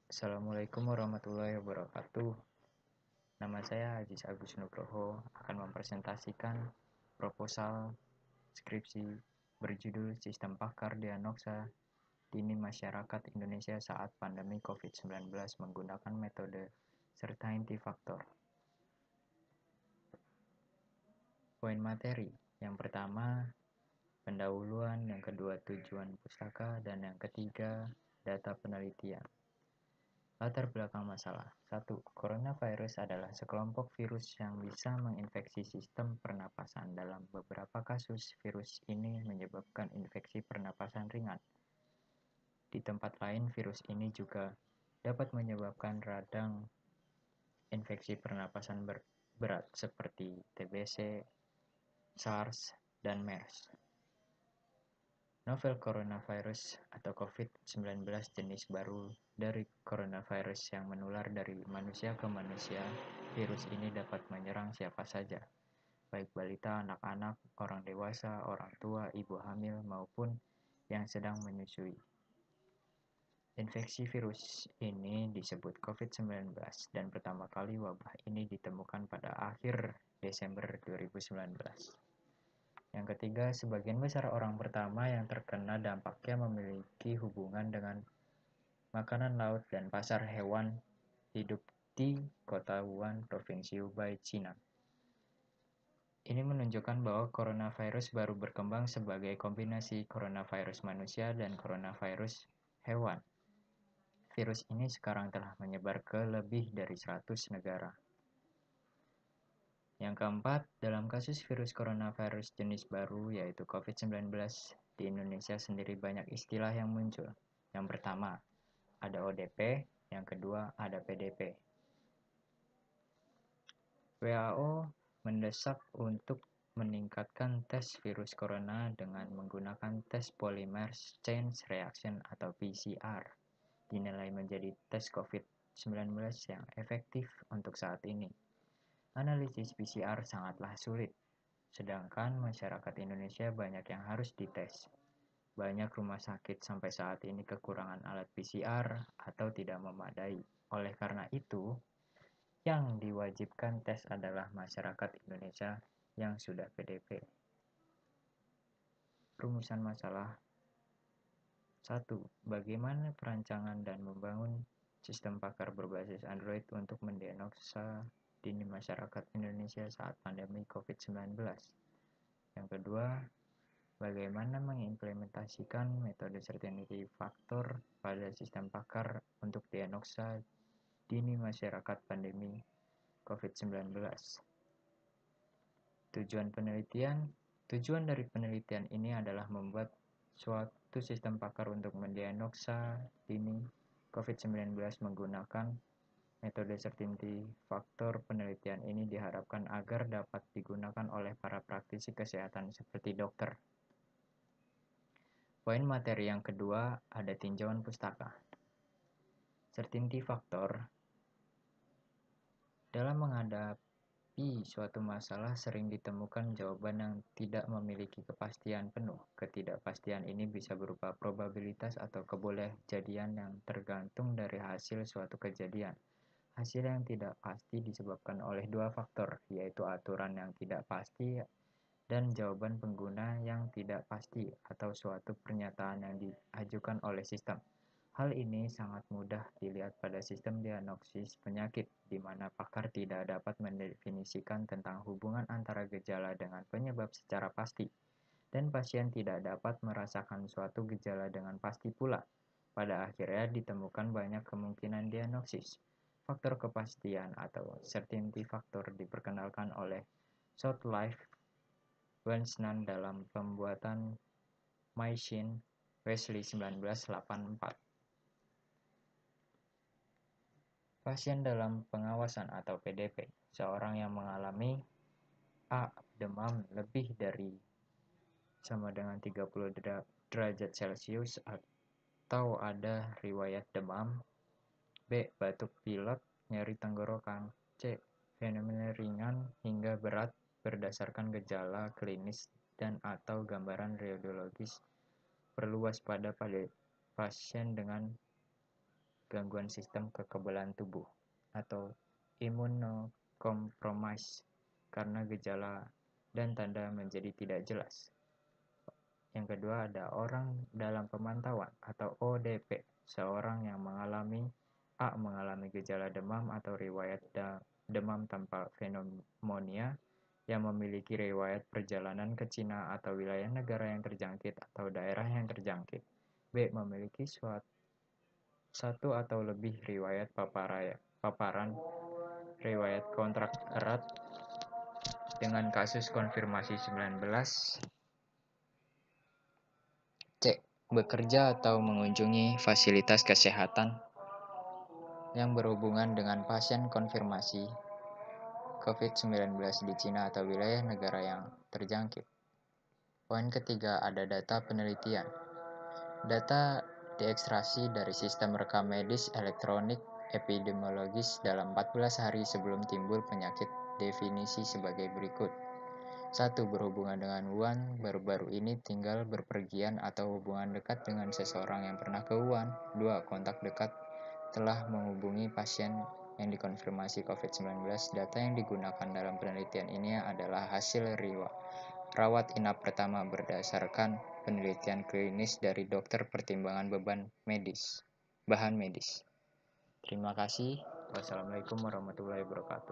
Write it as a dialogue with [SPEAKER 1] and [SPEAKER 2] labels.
[SPEAKER 1] Assalamualaikum warahmatullahi wabarakatuh. Nama saya Aziz Agus Nugroho akan mempresentasikan proposal skripsi berjudul Sistem Pakar Diagnosa Dini Masyarakat Indonesia saat Pandemi COVID-19 menggunakan metode Certainty Factor. Poin materi. Yang pertama, pendahuluan, yang kedua tujuan pustaka, dan yang ketiga data penelitian. Latar belakang masalah. 1. Coronavirus adalah sekelompok virus yang bisa menginfeksi sistem pernapasan. Dalam beberapa kasus, virus ini menyebabkan infeksi pernapasan ringan. Di tempat lain, virus ini juga dapat menyebabkan radang infeksi pernapasan berat seperti TBC, SARS, dan MERS. Novel coronavirus atau COVID-19 jenis baru dari coronavirus yang menular dari manusia ke manusia. Virus ini dapat menyerang siapa saja, baik balita, anak-anak, orang dewasa, orang tua, ibu hamil, maupun yang sedang menyusui. Infeksi virus ini disebut COVID-19 dan pertama kali wabah ini ditemukan pada akhir Desember 2019. Yang ketiga, sebagian besar orang pertama yang terkena dampaknya memiliki hubungan dengan makanan laut dan pasar hewan hidup di kota Wuhan, Provinsi Hubei, Cina. Ini menunjukkan bahwa coronavirus baru berkembang sebagai kombinasi coronavirus manusia dan coronavirus hewan. Virus ini sekarang telah menyebar ke lebih dari 100 negara. Yang keempat, dalam kasus virus coronavirus jenis baru yaitu COVID-19, di Indonesia sendiri banyak istilah yang muncul. Yang pertama, ada ODP, yang kedua ada PDP. WHO mendesak untuk meningkatkan tes virus corona dengan menggunakan tes polymer chain reaction atau PCR. Dinilai menjadi tes COVID-19 yang efektif untuk saat ini. Analisis PCR sangatlah sulit, sedangkan masyarakat Indonesia banyak yang harus dites. Banyak rumah sakit sampai saat ini kekurangan alat PCR atau tidak memadai. Oleh karena itu, yang diwajibkan tes adalah masyarakat Indonesia yang sudah PDP. Rumusan masalah. 1. Bagaimana perancangan dan membangun sistem pakar berbasis Android untuk mendiagnosa dini masyarakat Indonesia saat pandemi COVID-19. Yang kedua, bagaimana mengimplementasikan metode Certainty Factor pada sistem pakar untuk diagnosa dini masyarakat pandemi COVID-19. Tujuan penelitian. Tujuan dari penelitian ini adalah membuat suatu sistem pakar untuk mendiagnosa dini COVID-19 menggunakan metode Certainty Factor. Penelitian ini diharapkan agar dapat digunakan oleh para praktisi kesehatan seperti dokter. Poin materi yang kedua ada tinjauan pustaka. Certainty Factor dalam menghadapi suatu masalah sering ditemukan jawaban yang tidak memiliki kepastian penuh. Ketidakpastian ini bisa berupa probabilitas atau kebolehjadian yang tergantung dari hasil suatu kejadian. Hasil yang tidak pasti disebabkan oleh dua faktor, yaitu aturan yang tidak pasti dan jawaban pengguna yang tidak pasti atau suatu pernyataan yang diajukan oleh sistem. Hal ini sangat mudah dilihat pada sistem diagnosis penyakit, di mana pakar tidak dapat mendefinisikan tentang hubungan antara gejala dengan penyebab secara pasti, dan pasien tidak dapat merasakan suatu gejala dengan pasti pula. Pada akhirnya ditemukan banyak kemungkinan diagnosis. Faktor kepastian atau certainty factor diperkenalkan oleh Southlife Wensnan dalam pembuatan Machine Wesley 1984. Pasien dalam pengawasan atau PDP, seorang yang mengalami A. Demam lebih dari sama dengan 30 derajat Celcius atau ada riwayat demam. B. Batuk pilek, nyeri tenggorokan. C. Fenomena ringan hingga berat berdasarkan gejala klinis dan atau gambaran radiologis. Perlu waspada pada pasien dengan gangguan sistem kekebalan tubuh, atau immunocompromise karena gejala dan tanda menjadi tidak jelas. Yang kedua ada orang dalam pemantauan atau ODP, seorang yang mengalami gejala demam atau riwayat demam tanpa pneumonia, yang memiliki riwayat perjalanan ke Cina atau wilayah negara yang terjangkit atau daerah yang terjangkit. B. Memiliki satu atau lebih riwayat paparan, riwayat kontrak erat dengan kasus konfirmasi 19. C. Bekerja atau mengunjungi fasilitas kesehatan yang berhubungan dengan pasien konfirmasi COVID-19 di Cina atau wilayah negara yang terjangkit. Poin ketiga ada data penelitian. Data diekstraksi dari sistem rekam medis elektronik epidemiologis dalam 14 hari sebelum timbul penyakit, definisi sebagai berikut. 1. Berhubungan dengan Wuhan, baru-baru ini tinggal berpergian atau hubungan dekat dengan seseorang yang pernah ke Wuhan. 2. Kontak dekat telah menghubungi pasien yang dikonfirmasi COVID-19. Data yang digunakan dalam penelitian ini adalah hasil rawat inap pertama berdasarkan penelitian klinis dari dokter pertimbangan bahan medis. Terima kasih. Wassalamualaikum warahmatullahi wabarakatuh.